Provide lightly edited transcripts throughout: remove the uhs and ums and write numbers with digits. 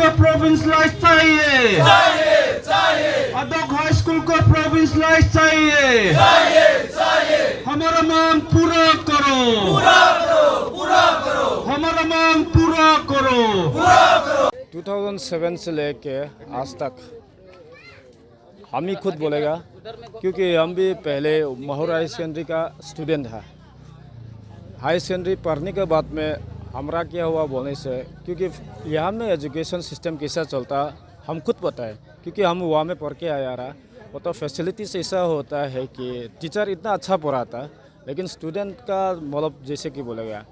को प्रोविंसलाइज चाहिए, अदोक high school को प्रोविंसलाइज चाहिए, हमारा मांग पूरा करो, हमारा मांग पूरा करो। 2007 से लेके आज तक हम ही खुद बोलेगा, क्योंकि हम भी पहले माहौर हाई सेकेंडरी का स्टूडेंट था। हाई सेकेंडरी पढ़ने के बाद में हमारा क्या हुआ बोलने से, क्योंकि यहाँ में एजुकेशन सिस्टम कैसा चलता हम खुद पता है, क्योंकि हम वहाँ में पढ़ के आया रहा। वो तो फैसिलिटीज ऐसा होता है कि टीचर इतना अच्छा पढ़ाता, लेकिन स्टूडेंट का मतलब जैसे कि बोलेगा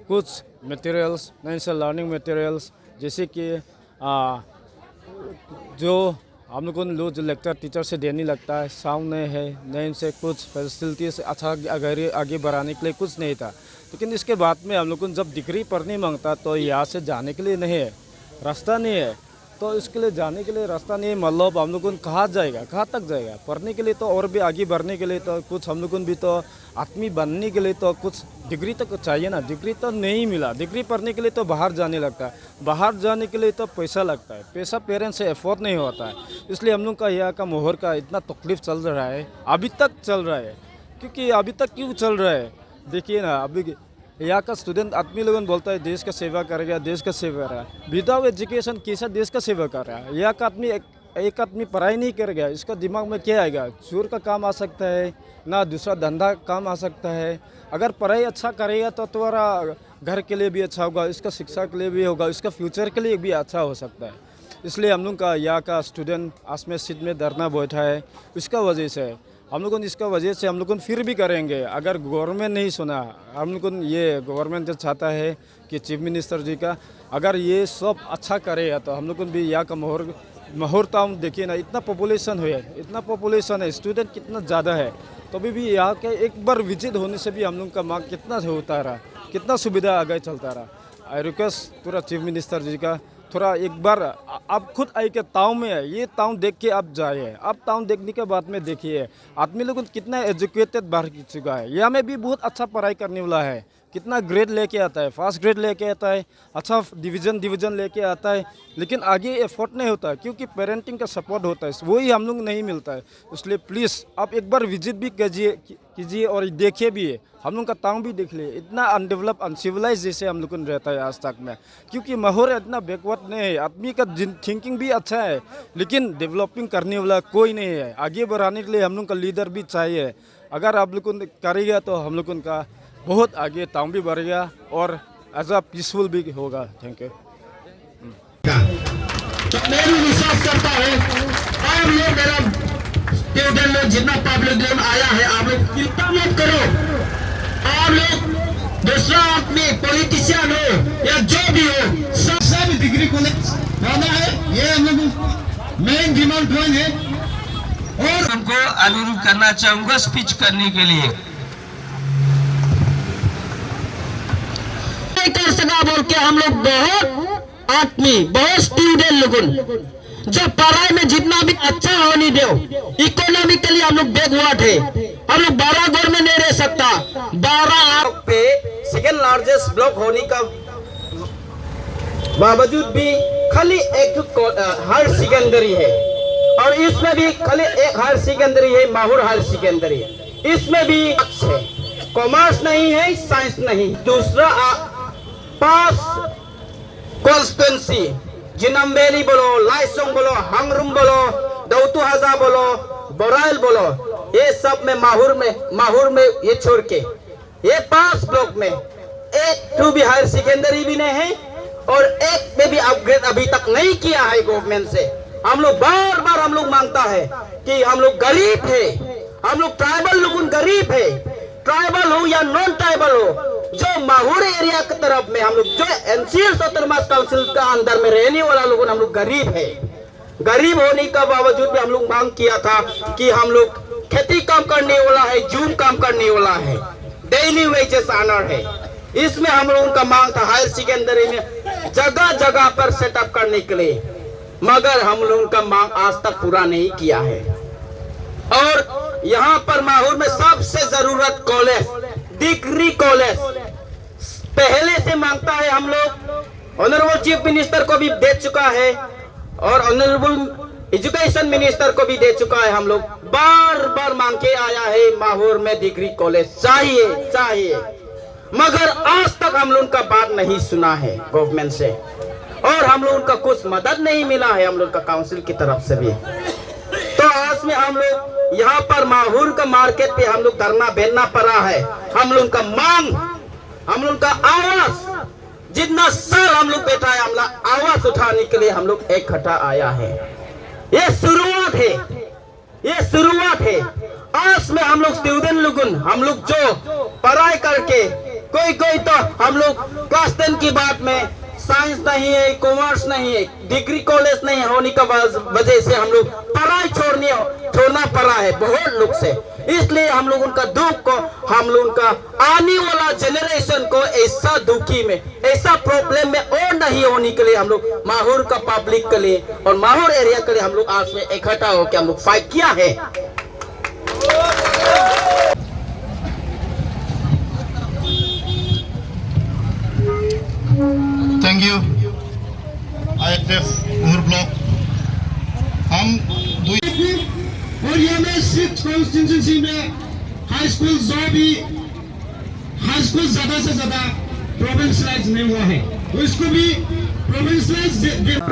कुछ मटेरियल्स नए से लर्निंग मटेरियल्स, जैसे कि जो हम लोग को जो लेक्चर टीचर से देने लगता है साउंड नहीं है, नए से कुछ फैसिलिटीज अच्छा आगे बढ़ाने के लिए कुछ नहीं था। लेकिन इसके बाद में हम लोग को जब डिग्री पढ़ने मांगता तो यहाँ से जाने के लिए नहीं है, रास्ता नहीं है, तो इसके लिए जाने के लिए रास्ता नहीं है। मतलब हम लोग को कहाँ जाएगा, कहाँ तक जाएगा पढ़ने के लिए, तो और भी आगे बढ़ने के लिए तो कुछ हम लोग को भी तो आदमी बनने के लिए तो कुछ डिग्री तक चाहिए ना। डिग्री तो नहीं मिला, डिग्री पढ़ने के लिए तो बाहर जाने लगता है, बाहर जाने के लिए तो पैसा लगता है, पैसा पेरेंट्स से एफोर्ड नहीं होता है। इसलिए हम लोग का यहाँ का माहौल का इतना तकलीफ चल रहा है, अभी तक चल रहा है। क्योंकि अभी तक क्यों चल रहा है देखिए ना, अभी यहाँ का स्टूडेंट आदमी लोगों बोलता है देश का सेवा करेगा, देश का सेवा कर रहा है। विदाउट एजुकेशन कैसा देश का सेवा कर रहा है? यहाँ का आदमी एक आदमी पढ़ाई नहीं करेगा, इसका दिमाग में क्या आएगा? चोर का काम आ सकता है ना, दूसरा धंधा काम आ सकता है। अगर पढ़ाई अच्छा करेगा तो तुम्हारा घर के लिए भी अच्छा होगा, इसका शिक्षा के लिए भी होगा, इसका फ्यूचर के लिए भी अच्छा हो सकता है। इसलिए हम लोग का यहाँ का स्टूडेंट आज में सीट में धरना बैठा है। इसका वजह से हम लोगों ने इसका वजह से हम लोग फिर भी करेंगे। अगर गवर्नमेंट नहीं सुना, हम लोग ये गवर्नमेंट जो चाहता है कि चीफ मिनिस्टर जी का अगर ये सब अच्छा करेगा तो हम लोग भी यहाँ का माहौल टाउन देखिए ना, इतना पॉपुलेशन है, इतना पॉपुलेशन है, स्टूडेंट कितना ज़्यादा है, तभी भी यहाँ के एक बार विजिट होने से भी हम लोग का मांग कितना होता रहा, कितना सुविधा आगे चलता रहा। आई रिक्वेस्ट पूरा चीफ मिनिस्टर जी का थोड़ा एक बार आप खुद आई के टाउन में है, ये टाउन देख के आप जाइए। आप टाउन देखने के बाद में देखिए आदमी लोग कितना एजुकेटेड बढ़ चुका है। यहाँ में भी बहुत अच्छा पढ़ाई करने वाला है, कितना ग्रेड लेके आता है, फर्स्ट ग्रेड लेके आता है, अच्छा डिवीज़न लेके आता है, लेकिन आगे एफर्ट नहीं होता है क्योंकि पेरेंटिंग का सपोर्ट होता है, वही हम लोग नहीं मिलता है। इसलिए प्लीज़ आप एक बार विजिट भी कीजिए और देखिए भी, हम लोग का टाउन भी देख लिए। इतना अनडेवलप अनसिविलाइज जैसे हम लोग को रहता है आज तक में, क्योंकि माहौल इतना बैकवर्ड नहीं है। आदमी का थिंकिंग भी अच्छा है, लेकिन डेवलपिंग करने वाला कोई नहीं है। आगे बढ़ाने के लिए हम लोग का लीडर भी चाहिए। अगर आप लोग करेगा तो हम लोग का बहुत आगे टाउन भी बढ़ेगा और एज अ पीसफुल भी होगा। Thank you. मैं भी विश्वास करता हूँ आप लोग मेरा स्टूडेंट लोग जितना पब्लिक लोग आया है, आप लोग चिंता मत करो। आप लोग दूसरा आदमी पॉलिटिशियन हो या जो भी हो, सब डिग्री कॉलेज होना है, ये हम लोग मेन डिमांड पॉइंट है। और उनको अनुरोध करना चाहूंगा स्पीच करने के लिए। कर सका बोल के हम लोग बहुत आदमी, बहुत स्टूडेंट लोगों जो पढ़ाई में जितना भी अच्छा होने दो, इकोनॉमिकली हम लोग बैकवर्ड है। हम लोग 12 गोर में नहीं रह सकता। 12 पे सेकेंड लार्जेस्ट ब्लॉक होने का बावजूद भी खाली एक हायर सेकेंडरी है, और इसमें भी खाली एक हायर सेकेंडरी है, माहौर हायर सेकेंडरी। इसमें भी है, कॉमर्स नहीं है, साइंस नहीं। दूसरा 5 कॉन्स्टिट्यूंसी, जिनम्बेली बोलो, लाइसोंग बोलो, हंगरुम बोलो, दौतुहाजा बोलो, बोराइल बोलो, ये सब में माहौर में ये छोड़ के ये 5 ब्लॉक में एक भी हायर सेकेंडरी भी नहीं है, और एक में भी अपग्रेड अभी तक नहीं किया है गवर्नमेंट से। हम लोग बार हम लोग मांगता है कि हम लोग गरीब है, हम लोग ट्राइबल लोग गरीब है, ट्राइबल हो या नॉन ट्राइबल हो, जो माहौर एरिया की तरफ में हम लोग जो एनसीएल ऑटोनोमस काउंसिल का अंदर में रहने वाला लोग हम लोग गरीब है। गरीब होने का बावजूद भी हम लोग मांग किया था कि हम लोग खेती काम करने वाला है, जूम काम करने वाला है, डेली वेजेस आनर है। इसमें हम लोगों का मांग था हायर सेकेंडरी में जगह जगह पर सेटअप करने के लिए, मगर हम लोगों का मांग आज तक पूरा नहीं किया है। और यहाँ पर माहौर में सबसे जरूरत कॉलेज, डिग्री कॉलेज पहले से मांगता है हम लोग ऑनरेबल चीफ मिनिस्टर को भी दे चुका है और ऑनरेबल एजुकेशन मिनिस्टर को भी दे चुका है। हम लोग बार बार मांग के आया है माहौर में डिग्री कॉलेज चाहिए चाहिए, मगर आज तक हम लोग का बात नहीं सुना है गवर्नमेंट से, और हम लोग उनका कुछ मदद नहीं मिला है हम लोग का काउंसिल की तरफ से भी। तो आज में हम लोग यहाँ पर माहौर का मार्केट पे हम लोग धरना बेचना पड़ा है। हम लोग का मांग, हम लोग का आवाज, जितना साल हम लोग बैठा है, हम लोग आवाज उठाने के लिए हम लोग इकट्ठा आया है। ये शुरुआत है, ये शुरुआत है। आज में हम लोग स्टूडेंट लोगन, हम लोग जो पढ़ाई करके कोई तो हम लोग क्लास 10 की बात में साइंस नहीं है, कॉमर्स नहीं है, डिग्री कॉलेज नहीं होने का वजह से हम लोग पढ़ाई छोड़ना पड़ा है बहुत लोग से। इसलिए हम लोग उनका दुख को, हम लोग उनका आने वाला जनरेशन को ऐसा दुखी में, ऐसा प्रॉब्लम में और नहीं होने के लिए हम लोग माहौर का पब्लिक के लिए और माहौर एरिया के लिए हम लोग आज में इकट्ठा होकर हम लोग फाइट किया है। Thank you. IHF महूर ब्लॉक हम और ये में 6 कॉन्स्टिट्यूंसी में हाई स्कूल जो भी हाई स्कूल ज्यादा से ज्यादा प्रोविंशियलाइज नहीं हुआ है, तो इसको भी प्रोविंशियलाइज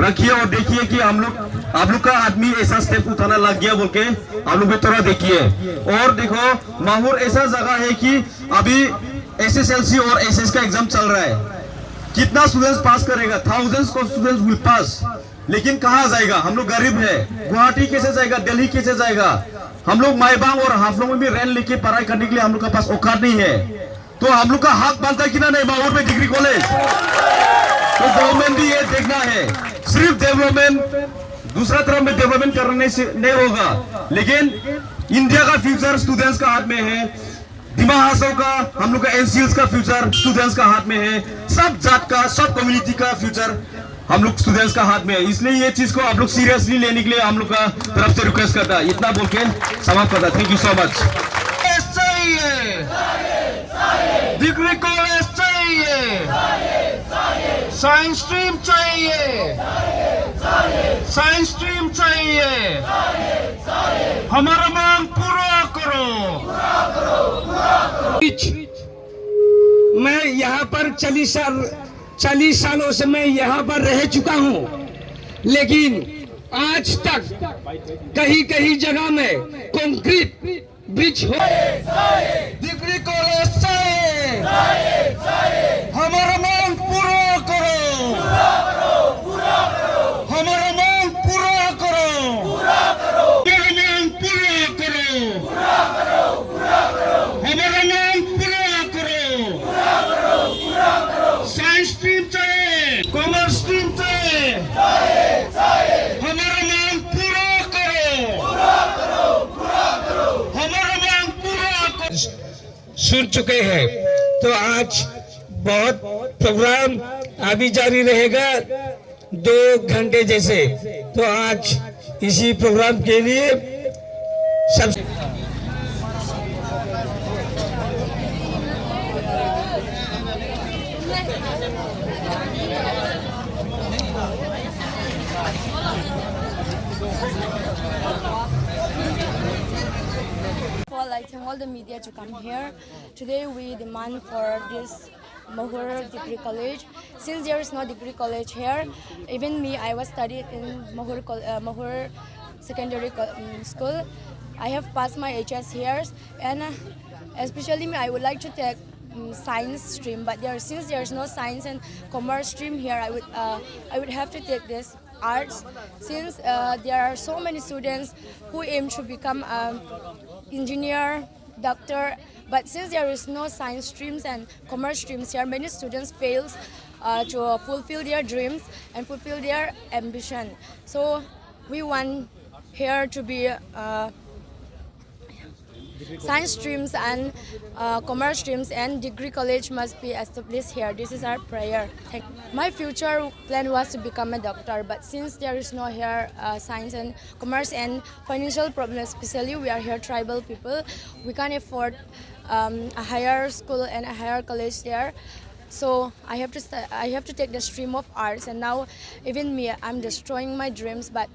रखिए और देखिए कि हम लोग, आप लोग का आदमी ऐसा स्टेप उठाना लग गया बोल के आप लोग भी थोड़ा देखिए। और देखो माहौर ऐसा जगह है कि अभी SSLC और SS का एग्जाम चल रहा है, कितना स्टूडेंट्स पास करेगा, थाउजेंड्स को स्टूडेंट्स विल पास, लेकिन कहाँ जाएगा? हम लोग गरीब है, गुवाहाटी कैसे जाएगा, दिल्ली कैसे जाएगा? हम लोग मायबांग और हाफलोंग में भी रेंट लेके पढ़ाई करने के लिए हम लोग के पास औकात नहीं है। तो हम लोग का हक बनता है कि ना नहीं माहौर में डिग्री कॉलेज। तो गवर्नमेंट भी ये देखना है, सिर्फ डेवलपमेंट, दूसरा तरफ में डेवलपमेंट करने से नहीं होगा, लेकिन इंडिया का फ्यूचर स्टूडेंट्स का हाथ में है, दिमाग हासिल का, हम लोग का NCLs का फ्यूचर स्टूडेंट्स का हाथ में है, सब जात का, सब कम्युनिटी का फ्यूचर हम लोग स्टूडेंट्स का हाथ में है। इसलिए ये चीज को आप लोग सीरियसली लेने के लिए हम लोग का तरफ से रिक्वेस्ट करता है। इतना बोल के समाप्त करता। Thank you so much. चाहिए डिग्री कॉलेज चाहिए, साइंस स्ट्रीम चाहिए, साइंस स्ट्रीम चाहिए, हमारा मांग पूरा करो। मैं यहाँ पर 40 सालों से मैं यहाँ पर रह चुका हूँ, लेकिन आज तक कहीं कहीं जगह में कंक्रीट ब्रिज हो। डिग्री कॉलेज चाहिए, हमारा मांग पूरा करो, हमारा मांग पूरा करो, हमारा मांग पूरा करो, हमारा मांग पूरा करो। साइंस स्ट्रीम चाहिए, कॉमर्स स्ट्रीम चाहिए, हमारा मांग पूरा करो, हमारा मांग पूरा करो। सुन चुके हैं, तो आज बहुत प्रोग्राम अभी जारी रहेगा 2 घंटे जैसे। तो आज इसी प्रोग्राम के लिए सब Well, I thank all the media to come here. Today we demand for this Mahur Degree College. Since there is no degree college here, even me, I was studied in Mahur Secondary School. I have passed my HS here, and especially me, I would like to take science stream. But since there is no science and commerce stream here, I would have to take this arts. Since there are so many students who aim to become engineer, doctor, but since there is no science streams and commerce streams here, many students fails to fulfill their dreams and fulfill their ambition. So we want here to be science streams and commerce streams and degree college must be established here. This is our prayer. My future plan was to become a doctor, but since there is no here science and commerce and financial problems, especially we are here tribal people, we can't afford a higher school and a higher college there. So I have to take the stream of arts, and now even me, I'm destroying my dreams. But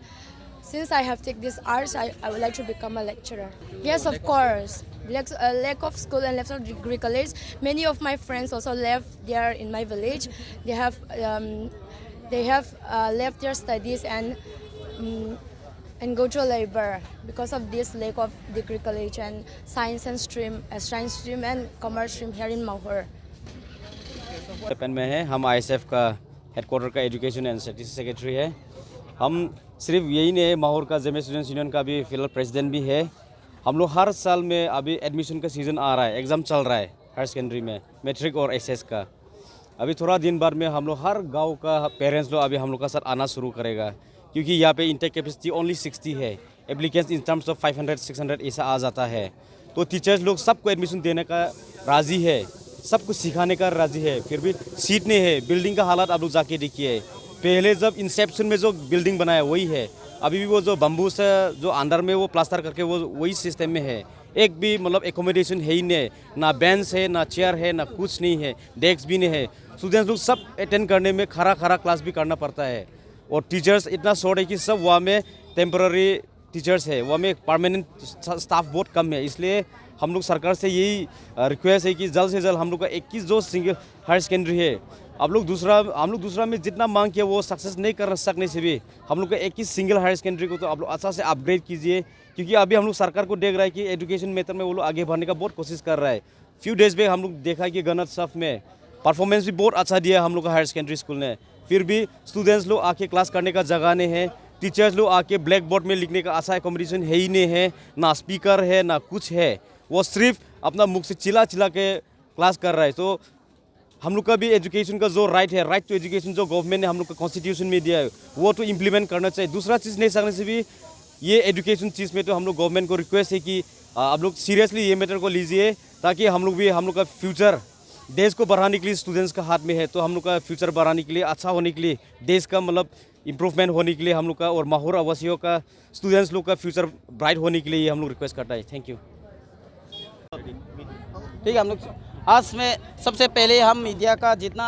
since I have taken this arts, I would like to become a lecturer. Yes, of course. Lack of school and lack of degree college. Many of my friends also left there in my village. They have left their studies and go to labor because of this lack of degree college and science stream and commerce stream here in Mahur. पेन में है, हम ISF का headquarter का education and statistics secretary है। हम सिर्फ यही नहीं है, माहौर का जमे स्टूडेंट्स यूनियन का भी फिलहाल प्रेसिडेंट भी है। हम लोग हर साल में अभी एडमिशन का सीज़न आ रहा है, एग्ज़ाम चल रहा है हायर सेकेंडरी में, मैट्रिक और एचएस का। अभी थोड़ा दिन बाद में हम लोग हर गांव का पेरेंट्स लोग अभी हम लोग का साथ आना शुरू करेगा, क्योंकि यहाँ पे इंटेक कैपेसिटी ओनली 60 है, एप्लीकेंट्स इन टर्म्स ऑफ 500-600 ऐसा आ जाता है। तो टीचर्स लोग सबको एडमिशन देने का राज़ी है, सब कुछ सिखाने का राज़ी है, फिर भी सीट नहीं है। बिल्डिंग का हालात आप लोग जाके देखिए, पहले जब इंसेप्शन में जो बिल्डिंग बनाया वही है, अभी भी वो जो बम्बू से जो अंदर में वो प्लास्टर करके वो वही सिस्टम में है। एक भी मतलब एकोमोडेशन है ही नहीं, ना बेंच है, ना चेयर है, ना कुछ नहीं है, डेस्क भी नहीं है। स्टूडेंट्स लोग सब अटेंड करने में खड़ा क्लास भी करना पड़ता है। और टीचर्स इतना शॉर्ट है कि सब वहाँ में टेम्पररी टीचर्स है, वहाँ में परमानेंट स्टाफ बहुत कम है। इसलिए हम लोग सरकार से यही रिक्वेस्ट है कि जल्द से जल्द हम लोग का 21 जो सिंगल हायर सेकेंडरी है, हम लोग दूसरा में जितना मांग किया वो सक्सेस नहीं कर सकने से भी हम लोग का 21 सिंगल हायर सेकेंडरी को तो आप लोग अच्छा से अपग्रेड कीजिए, क्योंकि अभी हम लोग सरकार को देख रहा है कि एजुकेशन मैटर में वो लोग आगे बढ़ने का बहुत कोशिश कर रहा है। फ्यू डेज बैक हम लोग देखा कि गणोत्सव में परफॉर्मेंस भी बहुत अच्छा दिया हम लोग का हायर सेकेंडरी स्कूल ने, फिर भी स्टूडेंट्स लोग आके क्लास करने का जगह नहीं है, टीचर्स लोग आके ब्लैक बोर्ड में लिखने का अच्छा एकोमोडेशन है ही नहीं है, ना स्पीकर है ना कुछ है, वो सिर्फ अपना मुख से चिल्ला के क्लास कर रहा है। तो हम लोग का भी एजुकेशन का जो राइट है, राइट टू एजुकेशन जो गवर्नमेंट ने हम लोग का कॉन्स्टिट्यूशन में दिया है, वो तो इम्प्लीमेंट करना चाहिए। दूसरा चीज़ नहीं सकने से भी ये एजुकेशन चीज़ में तो हम लोग गवर्नमेंट को रिक्वेस्ट है कि आप लोग सीरियसली ये मैटर को लीजिए, ताकि हम लोग का फ्यूचर देश को बढ़ाने के लिए स्टूडेंट्स का हाथ में है। तो हम लोग का फ्यूचर बढ़ाने के लिए, अच्छा होने के लिए, देश का मतलब इम्प्रूवमेंट होने के लिए हम लोग का और माहौर आवासियों का स्टूडेंट्स लोग का फ्यूचर ब्राइट होने के लिए ये हम लोग रिक्वेस्ट करता है। Thank you. ठीक है, हम लोग आज में सबसे पहले हम मीडिया का जितना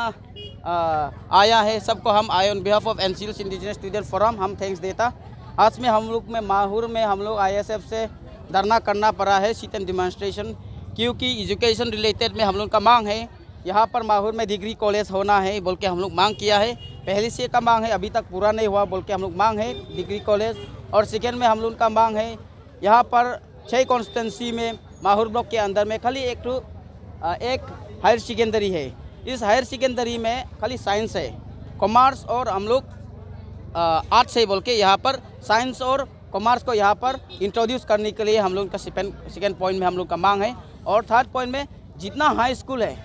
आया है सबको हम आए on behalf of NCL indigenous student forum हम थैंक्स देता। आज में हम लोग में माहौर में हम लोग ISF से धरना करना पड़ा है, सिट एंड डिमॉन्स्ट्रेशन, क्योंकि एजुकेशन रिलेटेड में हम लोग का मांग है। यहाँ पर माहौर में डिग्री कॉलेज होना है बोल के हम लोग मांग किया है, पहले से का मांग है, अभी तक पूरा नहीं हुआ बोल के हम लोग मांग है डिग्री कॉलेज। और सेकेंड में हम लोग का मांग है यहाँ पर 6 कॉन्स्टिट्यूंसी में माहौर ब्लॉक के अंदर में खाली एक हायर सेकेंडरी है। इस हायर सेकेंडरी में खाली साइंस है, कॉमर्स और हम लोग आर्ट्स है बोल के यहाँ पर साइंस और कॉमर्स को यहाँ पर इंट्रोड्यूस करने के लिए हम लोग का सेकेंड पॉइंट में हम लोग का मांग है। और थर्ड पॉइंट में जितना हाई स्कूल है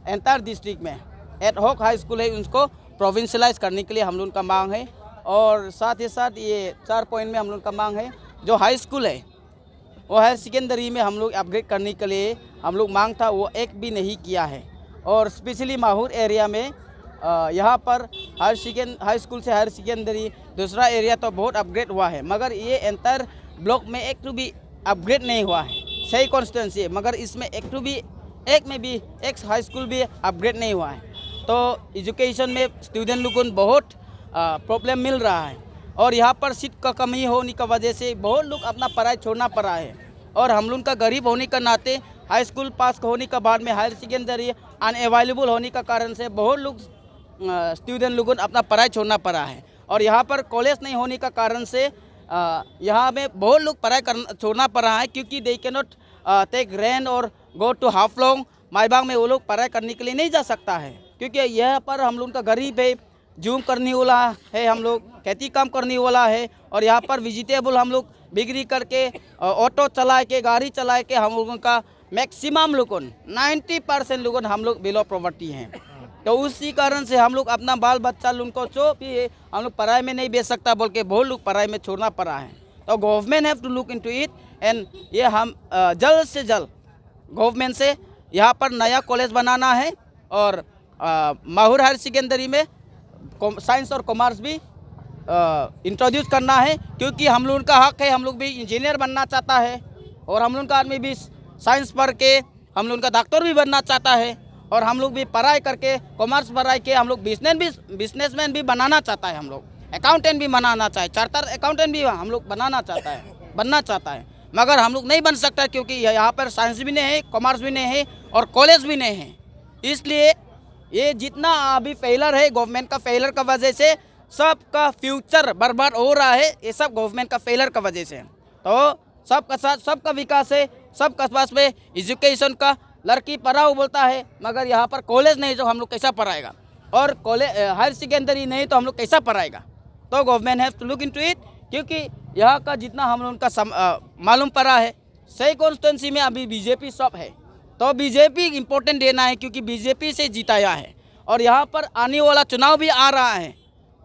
एंटायर डिस्ट्रिक्ट में एडहॉक हाई स्कूल है उसको प्रोविंशलाइज करने के लिए हम लोग का मांग है। और साथ ही साथ ये 4 पॉइंट में हम लोग का मांग है, जो हाई स्कूल है वो हायर सेकेंडरी में हम लोग अपग्रेड करने के लिए हम लोग मांग था, वो एक भी नहीं किया है। और स्पेशली माहौर एरिया में यहाँ पर हाई स्कूल से हायर सेकेंडरी दूसरा एरिया तो बहुत अपग्रेड हुआ है, मगर ये एंटायर ब्लॉक में एक तो भी अपग्रेड नहीं हुआ है। सही कॉन्स्टिट्यूंसी है मगर इसमें एक हाई स्कूल भी अपग्रेड नहीं हुआ है। तो एजुकेशन में स्टूडेंट लोगों को बहुत प्रॉब्लम मिल रहा है, और यहाँ पर सीट का कमी होने की वजह से बहुत लोग अपना पढ़ाई छोड़ना पड़ा है। और हम लोग का गरीब होने के नाते हाई स्कूल पास होने के बाद में हायर सेकेंडरी अनअवेलेबल होने का कारण से बहुत लोग स्टूडेंट लोगों को अपना पढ़ाई छोड़ना पड़ा है। और यहाँ पर कॉलेज नहीं होने का कारण से यहाँ में बहुत लोग पढ़ाई छोड़ना पड़ा है, क्योंकि they can not take rent और गो टू हाफलोंग माईबाग में वो लोग पढ़ाई करने के लिए नहीं जा सकता है, क्योंकि यहाँ पर हम लोग का गरीब है, जूम करने वाला है, हम लोग खेती काम करने वाला है। और यहाँ पर वेजिटेबल हम लोग बिक्री करके ऑटो चला के गाड़ी चला के हम लोगों का मैक्सिमम लोगों 90% लोगों हम लोग बिलो प्रॉपर्टी हैं। तो उसी कारण से हम लोग अपना बाल बच्चा लोगों को जो भी है हम लोग पढ़ाई में नहीं भेज सकता बोल के बहुत लोग पढ़ाई में छोड़ना पड़ा है। तो government have to look into it, and ये हम जल्द से जल्द गवर्नमेंट से यहाँ पर नया कॉलेज बनाना है। और माहौर हायर सेकेंडरी में साइंस और कॉमर्स भी इंट्रोड्यूस करना है, क्योंकि हम लोग का हक है, हम लोग भी इंजीनियर बनना चाहता है, और हम लोग का आदमी भी साइंस पढ़ के हम लोग का डॉक्टर भी बनना चाहता है। और हम लोग भी पढ़ाई करके कॉमर्स पढ़ाई के हम लोग बिजनेसमैन भी बनाना चाहता है, हम लोग अकाउंटेंट भी बनाना चाहे, चार्टर अकाउंटेंट भी हम लोग बनना चाहता है, मगर हम लोग नहीं बन सकता क्योंकि यहाँ पर साइंस भी नहीं है, कॉमर्स भी नहीं है और कॉलेज भी नहीं है। इसलिए ये जितना अभी फेलर है, गवर्नमेंट का फेलर का वजह से सबका फ्यूचर बर्बाद हो रहा है, ये सब गवर्नमेंट का फेलर का वजह से। तो सबका साथ सबका विकास है, सबका पास में एजुकेशन का लड़की पढ़ाओ बोलता है, मगर यहाँ पर कॉलेज नहीं तो हम लोग कैसा पढ़ाएगा, और कॉलेज हायर सेकेंडरी नहीं तो हम लोग कैसा पढ़ाएगा। तो government have to look into it, क्योंकि यहाँ का जितना हम लोग का मालूम पड़ा है, सही कॉन्स्टिट्यूंसी में अभी बीजेपी सब है, तो बीजेपी इम्पोर्टेंट देना है क्योंकि बीजेपी से जिताया है और यहाँ पर आने वाला चुनाव भी आ रहा है।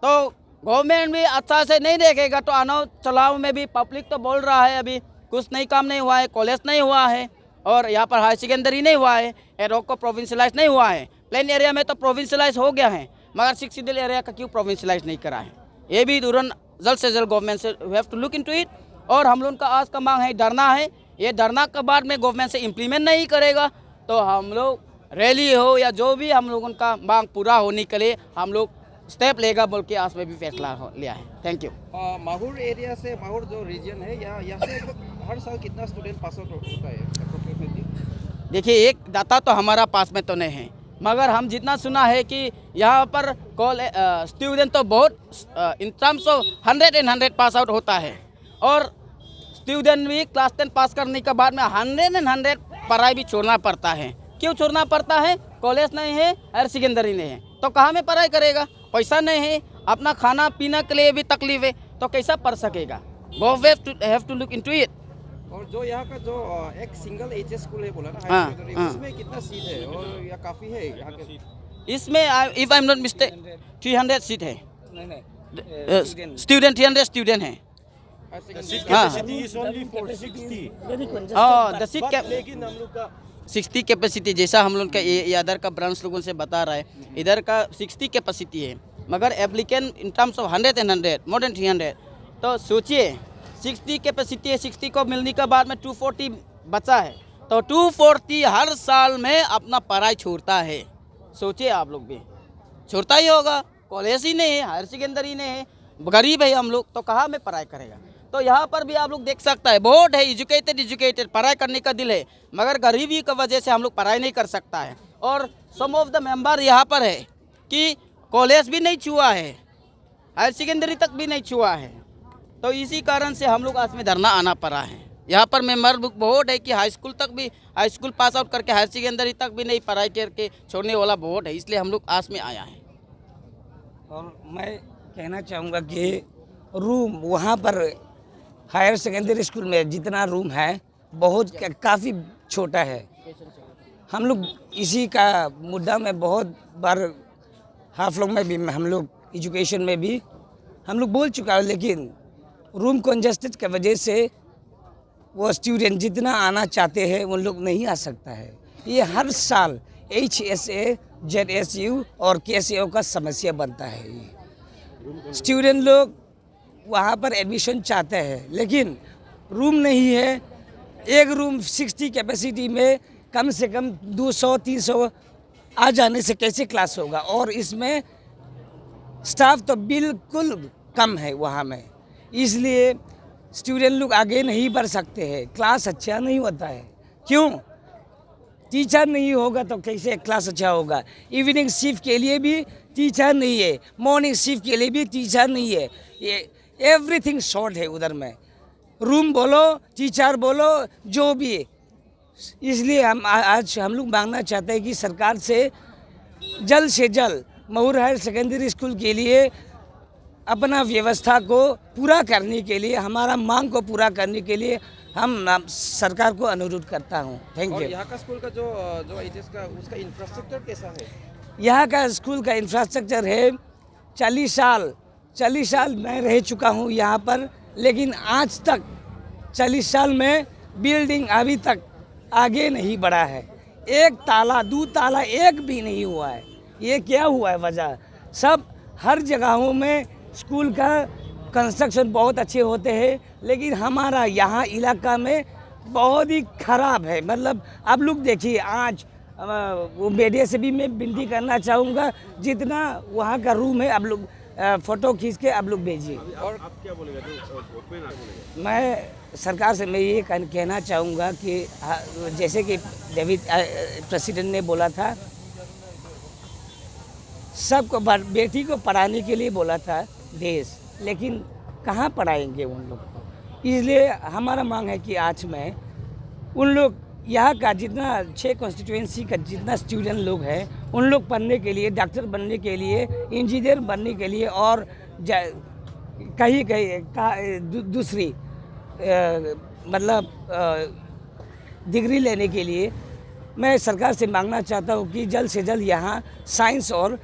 तो गवर्नमेंट भी अच्छा से नहीं देखेगा तो आने चुनाव में भी पब्लिक तो बोल रहा है अभी कुछ नहीं काम नहीं हुआ है, कॉलेज नहीं हुआ है और यहाँ पर हायर सेकेंडरी नहीं हुआ है, एरोक को प्रोविंशलाइज नहीं हुआ है। प्लेन एरिया में तो प्रोविंशलाइज हो गया है, मगर सिक्सडील एरिया का क्यों प्रोविंशलाइज नहीं करा है, ये भी तुरंत जल्द से जल्द गवर्नमेंट से we have to look into it. और हम लोग का आज का मांग है धरना है, ये धरना के बाद में गवर्नमेंट से इम्प्लीमेंट नहीं करेगा तो हम लोग रैली हो या जो भी हम लोगों का मांग पूरा होने के लिए हम लोग स्टेप लेगा बोल के आज में भी फैसला लिया है। Thank you. माहौर एरिया से, माहौर जो रीजन है यहाँ से हर साल कितना स्टूडेंट पास आउट होता है अप्रोक्सीमेटली? देखिए एक डाटा तो हमारा पास में तो नहीं है, मगर हम जितना सुना है कि यहाँ पर स्टूडेंट तो बहुत in terms of 100 pass out होता है और स्टूडेंट भी क्लास 10 पास करने के बाद में 100 पढ़ाई भी छोड़ना पड़ता है। क्यों छोड़ना पड़ता है? कॉलेज नहीं है, हायर सेकेंडरी नहीं है, तो कहाँ में पढ़ाई करेगा? पैसा नहीं है, अपना खाना पीना के लिए भी तकलीफ है, तो कैसा पढ़ सकेगा? Government have to look into it. और जो यहाँ का जो एक सिंगल एचएस स्कूल है बोला ना, हाँ, उसमें कितना सीट है और या काफ़ी है यहाँ के? इसमें if I am not mistake 300 seat है, स्टूडेंट 300 स्टूडेंट है। हाँ, द सीट लेकिन हम लोग का 60 कैपेसिटी, जैसा हम लोग का ये इधर का ब्रांच लोगों से बता रहा है, इधर का 60 कैपेसिटी है, मगर applicant in terms of 100 more than 300। तो सोचिए 60 कैपेसिटी है, 60 को मिलने के बाद में 240 बचा है, तो 240 हर साल में अपना पढ़ाई छोड़ता है। सोचिए आप लोग भी, छोड़ता ही होगा, कॉलेज ही नहीं है, हायर सेकेंडरी नहीं है, गरीब है हम लोग, तो कहाँ में पढ़ाई करेगा? तो यहाँ पर भी आप लोग देख सकता है, बहुत है एजुकेटेड पढ़ाई करने का दिल है, मगर गरीबी की वजह से हम लोग पढ़ाई नहीं कर सकता है। और सम ऑफ द मेंबर यहाँ पर है कि कॉलेज भी नहीं छुआ है, हायर सेकेंडरी तक भी नहीं छुआ है, तो इसी कारण से हम लोग आज में धरना आना पड़ा है। यहाँ पर मेंबर बहुत है कि हाई स्कूल पास आउट करके हायर सेकेंडरी तक भी नहीं पढ़ाई करके छोड़ने वाला बहुत है, इसलिए हम लोग आज में आया है। और मैं कहना चाहूँगा कि रूम वहाँ पर हायर सेकेंडरी स्कूल में जितना रूम है बहुत काफ़ी छोटा है। हम लोग इसी का मुद्दा में बहुत बार हाफ लोग में भी हम लोग एजुकेशन में भी हम लोग बोल चुका है, लेकिन रूम कंजेस्टेड की वजह से वो स्टूडेंट जितना आना चाहते हैं उन लोग नहीं आ सकता है। ये हर साल HSA, ZSU और KSAO का समस्या बनता है। ये स्टूडेंट लोग वहाँ पर एडमिशन चाहते हैं लेकिन रूम नहीं है। एक रूम 60 कैपेसिटी में कम से कम 200-300 आ जाने से कैसे क्लास होगा, और इसमें स्टाफ तो बिल्कुल कम है वहाँ में, इसलिए स्टूडेंट लोग आगे नहीं बढ़ सकते हैं, क्लास अच्छा नहीं होता है। क्यों? टीचर नहीं होगा तो कैसे क्लास अच्छा होगा? इवनिंग शिफ्ट के लिए भी टीचर नहीं है, मॉर्निंग शिफ्ट के लिए भी टीचर नहीं है, ये एवरीथिंग शॉर्ट है उधर में, रूम बोलो टीचर बोलो जो भी। इसलिए हम लोग मांगना चाहते हैं कि सरकार से जल्द माहौर हायर सेकेंडरी स्कूल के लिए अपना व्यवस्था को पूरा करने के लिए, हमारा मांग को पूरा करने के लिए हम सरकार को अनुरोध करता हूँ। Thank you. यहाँ का स्कूल का जो एचएस का उसका इंफ्रास्ट्रक्चर कैसा है? यहाँ का स्कूल का इंफ्रास्ट्रक्चर है, 40 साल मैं रह चुका हूँ यहाँ पर, लेकिन आज तक 40 साल में बिल्डिंग अभी तक आगे नहीं बढ़ा है। एक ताला 2 ताला एक भी नहीं हुआ है। ये क्या हुआ है वजह? सब हर जगहों में स्कूल का कंस्ट्रक्शन बहुत अच्छे होते हैं, लेकिन हमारा यहाँ इलाका में बहुत ही ख़राब है। मतलब आप लोग देखिए, आज वो मीडिया से भी मैं विनती करना चाहूँगा, जितना वहाँ का रूम है आप लोग फ़ोटो खींच के आप लोग भेजिए। और आप क्या बोलेगा? मैं सरकार से मैं ये कहना चाहूँगा कि जैसे कि डेविड प्रेसिडेंट ने बोला था, सबको बेटी को पढ़ाने के लिए बोला था देश, लेकिन कहाँ पढ़ाएंगे उन लोग को। इसलिए हमारा मांग है कि आज में उन लोग यहाँ का जितना 6 कॉन्स्टिट्यूएंसी का जितना स्टूडेंट लोग हैं, उन लोग पढ़ने के लिए, डॉक्टर बनने के लिए, इंजीनियर बनने के लिए और कहीं दूसरी मतलब डिग्री लेने के लिए मैं सरकार से मांगना चाहता हूँ कि जल्द से जल्द यहाँ साइंस और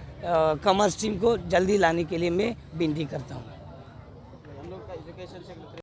कॉमर्स टीम को जल्दी लाने के लिए मैं विनती करता हूँ।